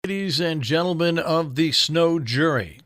Ladies and gentlemen of the snow jury,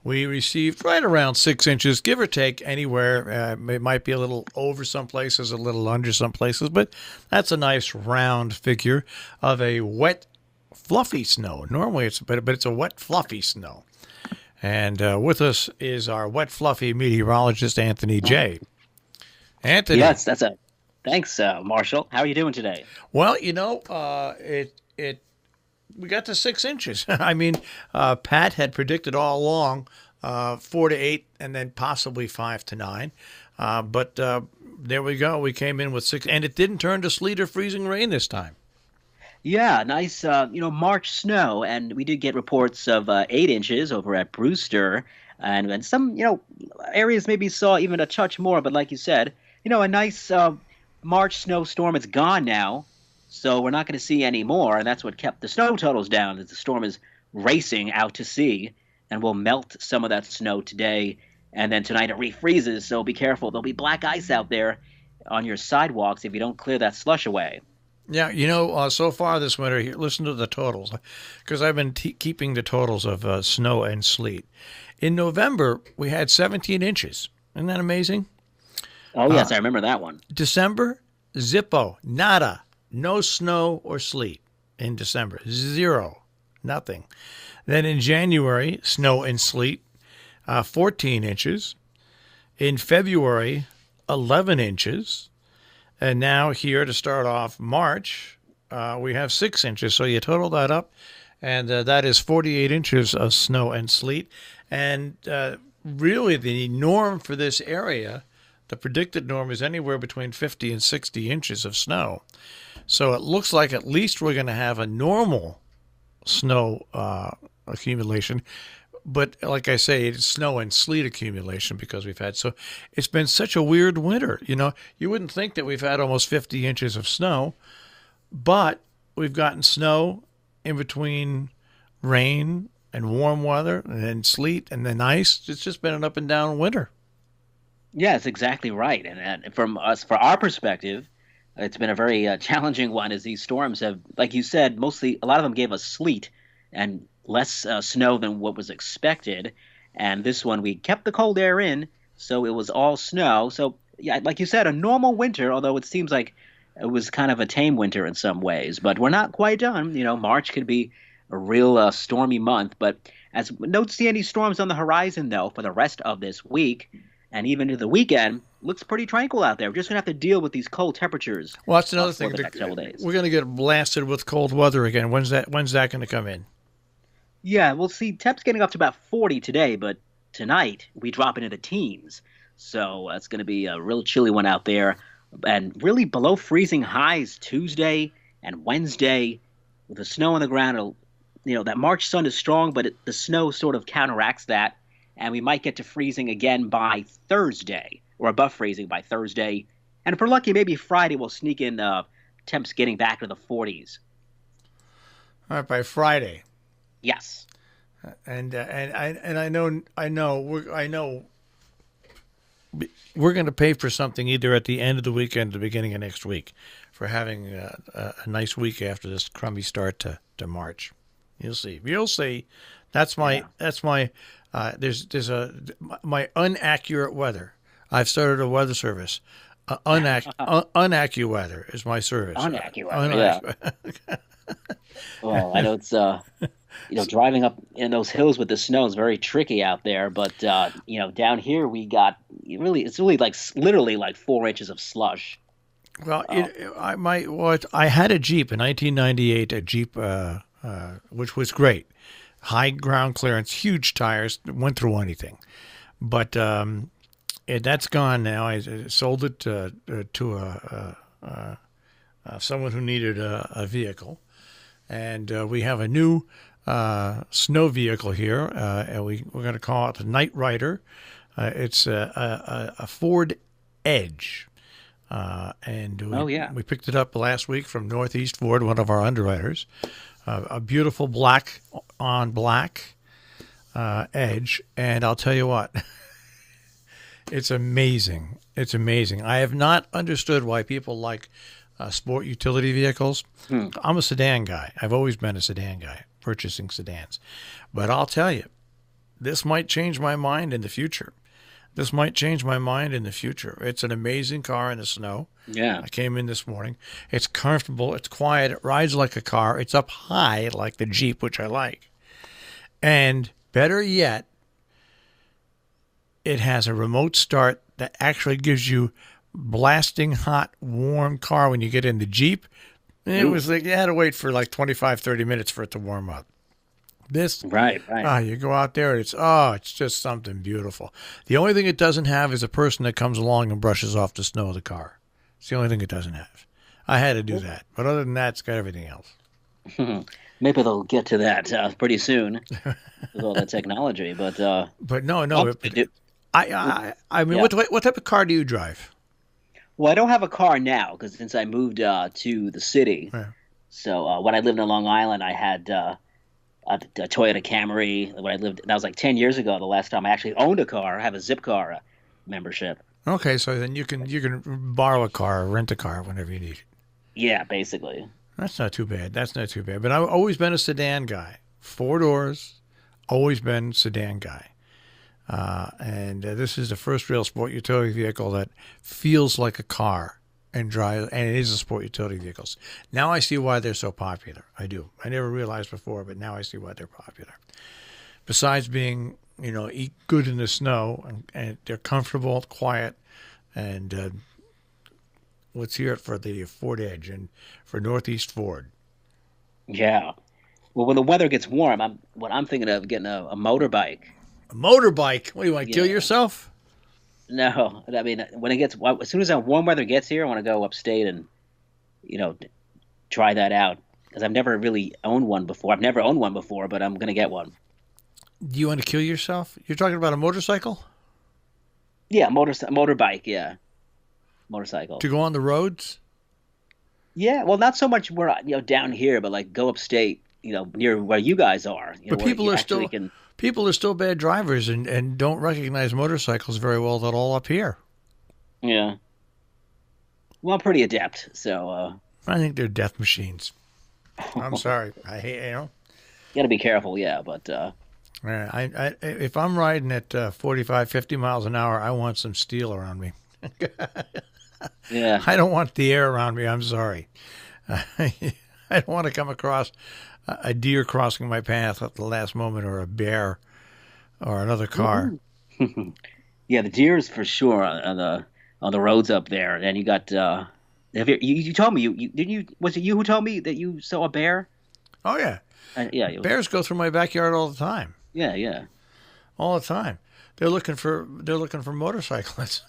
we received right around 6 inches, give or take anywhere. It might be a little over some places, a little under some places, but that's a nice round figure of a wet, fluffy snow. Normally but it's a wet, fluffy snow. And with us is our wet, fluffy meteorologist, Anthony J. Anthony. Yes, thanks, Marshall. How are you doing today? Well, we got to 6 inches. I mean, Pat had predicted all along 4 to 8, and then possibly 5 to 9. But there we go. We came in with 6, and it didn't turn to sleet or freezing rain this time. Yeah, nice, March snow, and we did get reports of 8 inches over at Brewster, and some, areas maybe saw even a touch more. But like you said, a nice March snowstorm. It's gone now. So we're not going to see any more, and that's what kept the snow totals down, as the storm is racing out to sea, and will melt some of that snow today, and then tonight it refreezes, so be careful. There'll be black ice out there on your sidewalks if you don't clear that slush away. Yeah, so far this winter, here, listen to the totals, because I've been keeping the totals of snow and sleet. In November, we had 17 inches. Isn't that amazing? Oh, yes, I remember that one. December, zippo, nada. No snow or sleet in December. 0. Nothing. Then in January, snow and sleet, 14 inches. In February, 11 inches. And now here to start off March, we have 6 inches. So you total that up, and that is 48 inches of snow and sleet. And really the norm for this area, the predicted norm, is anywhere between 50 and 60 inches of snow. So it looks like at least we're going to have a normal snow accumulation. But like I say, it's snow and sleet accumulation because we've had it's been such a weird winter. You wouldn't think that we've had almost 50 inches of snow, but we've gotten snow in between rain and warm weather and then sleet and then ice. It's just been an up and down winter. Yeah, that's exactly right. And from us, for our perspective, it's been a very challenging one, as these storms have, like you said, mostly a lot of them gave us sleet and less snow than what was expected. And this one, we kept the cold air in, so it was all snow. So, yeah, like you said, a normal winter, although it seems like it was kind of a tame winter in some ways. But we're not quite done. March could be a real stormy month. But as don't see any storms on the horizon, though, for the rest of this week. And even to the weekend, looks pretty tranquil out there. We're just going to have to deal with these cold temperatures. Well, that's another thing. For the next several days. We're going to get blasted with cold weather again. When's that going to come in? Yeah, we'll see. Temps getting up to about 40 today, but tonight we drop into the teens. So it's going to be a real chilly one out there. And really below freezing highs Tuesday and Wednesday. With the snow on the ground, that March sun is strong, but the snow sort of counteracts that. And we might get to freezing again by Thursday, or above freezing by Thursday. And if we're lucky, maybe Friday we'll sneak in temps getting back to the 40s. All right, by Friday. Yes. And I know we're going to pay for something either at the end of the weekend or the beginning of next week for having a nice week after this crummy start to March. You'll see. That's my my inaccurate weather. I've started a weather service. Unaccu-weather is my service. Unaccu-weather, yeah. Well, I know it's driving up in those hills with the snow is very tricky out there, but down here we got it's really literally like 4 inches of slush. Well, I had a Jeep in 1998, a Jeep which was great. High ground clearance, huge tires, went through anything. But that's gone now. I sold it to someone who needed a vehicle. And we have a new snow vehicle here. And we're going to call it the Night Rider. It's a Ford Edge. We picked it up last week from Northeast Ford, one of our underwriters. A beautiful black on black Edge, and I'll tell you what, it's amazing. It's amazing. I have not understood why people like sport utility vehicles. Hmm. I'm a sedan guy. I've always been a sedan guy, purchasing sedans. But I'll tell you, this might change my mind in the future. This might change my mind in the future. It's an amazing car in the snow. Yeah. I came in this morning. It's comfortable. It's quiet. It rides like a car. It's up high like the Jeep, which I like. And better yet, it has a remote start that actually gives you blasting hot, warm car when you get in the Jeep. It was like you had to wait for like 25, 30 minutes for it to warm up. This, Right. you go out there and it's just something beautiful. The only thing it doesn't have is a person that comes along and brushes off the snow of the car. It's the only thing it doesn't have. I had to do that. But other than that, it's got everything else. Maybe they'll get to that pretty soon with all that technology. But no. I mean, Yeah. what type of car do you drive? well, I don't have a car now because since I moved to the city. Yeah. So when I lived in Long Island, I had a Toyota Camry. When I lived, that was like 10 years ago. The last time I actually owned a car. I have a Zipcar membership. Okay, so then you can borrow a car or rent a car whenever you need it. Yeah, basically. That's not too bad. But I've always been a sedan guy. 4 doors, always been sedan guy. And this is the first real sport utility vehicle that feels like a car and drives, and it is a sport utility vehicle. Now I see why they're so popular. I do. I never realized before, but now I see why they're popular. Besides being, eat good in the snow, and they're comfortable, quiet, and let's hear it for the Ford Edge and for Northeast Ford. Yeah. Well, when the weather gets warm, I'm thinking of getting a motorbike. A motorbike? What do you want to kill Yeah. yourself? No, I mean when it gets as soon as that warm weather gets here, I want to go upstate and try that out because I've never really owned one before. I've never owned one before, but I'm gonna get one. Do you want to kill yourself? You're talking about a motorcycle Yeah, motorbike. Yeah, motorcycle. to go on the roads? Yeah, well, not so much where down here, but like go upstate, near where you guys are. But where people you are actually still can. people are still bad drivers and don't recognize motorcycles very well at all up here. Yeah. Well, I'm pretty adept, so I think they're death machines. I'm sorry. I hate you got to be careful. Yeah, but if I'm riding at 45, 50 miles an hour, I want some steel around me. yeah, I don't want the air around me. I'm sorry. I don't want to come across a deer crossing my path at the last moment, or a bear, or another car. yeah, the deers for sure on the roads up there. And you got. You told me you didn't you was it you who told me that you saw a bear? Oh yeah, Yeah, bears go through my backyard all the time. yeah. All the time. They're looking for motorcyclists.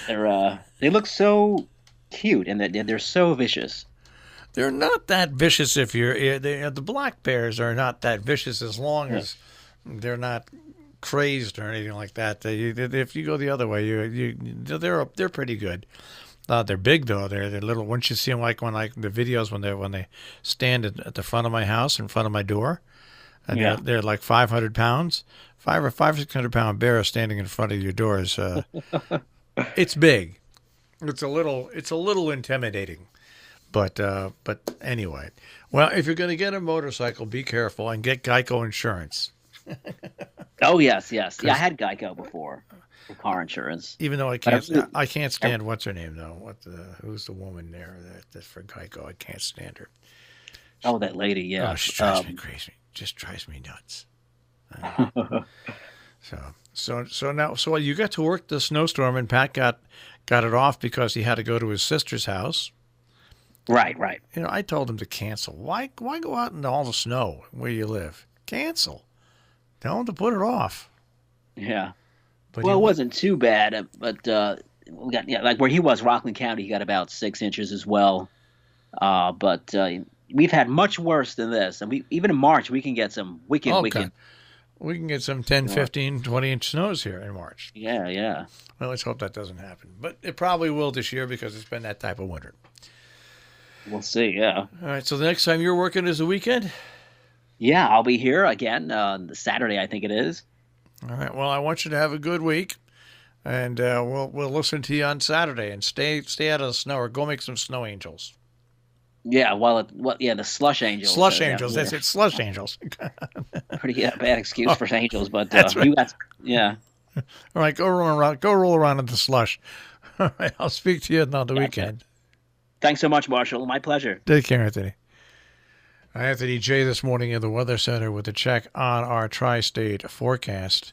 They look so cute and they're so vicious. They're not that vicious if the black bears are not that vicious as long as they're not crazed or anything like that. If you go the other way, they're pretty good. They're big though. They're little. Once you see them, like the videos when they stand at the front of my house, in front of my door, and they're like 500 pounds, 600 pound bear standing in front of your doors. It's big. It's a little intimidating. But anyway, well, if you're going to get a motorcycle, be careful and get Geico insurance. Oh yes. Yeah, I had Geico before for car insurance. Even though I can't stand what's her name though. Who's the woman there that's for Geico? I can't stand her. Oh, that lady. Yeah. Oh, she drives me crazy. Just drives me nuts. So you got to work the snowstorm, and Pat got it off because he had to go to his sister's house. Right. I told him to cancel. Why go out into all the snow where you live? Cancel. Tell him to put it off. Yeah. But Well, it wasn't too bad, but we got like where he was, Rockland County, he got about 6 inches as well. But we've had much worse than this, and even in March we can get some wicked. We can get some 10, 15, 20-inch snows here in March. Yeah. Well, let's hope that doesn't happen. But it probably will this year because it's been that type of winter. We'll see. Yeah. All right. So the next time you're working is the weekend? Yeah, I'll be here again Saturday, I think it is. All right. Well, I want you to have a good week. And we'll listen to you on Saturday and stay out of the snow or go make some snow angels. Yeah, the slush angels. Slush angels. That's it. Slush angels. Pretty bad excuse for angels, but That's right. Yeah. All right, go roll around in the slush. All right, I'll speak to you on the weekend. Thanks so much, Marshall. My pleasure. Take care, Anthony. Anthony J. this morning in the Weather Center with a check on our tri-state forecast.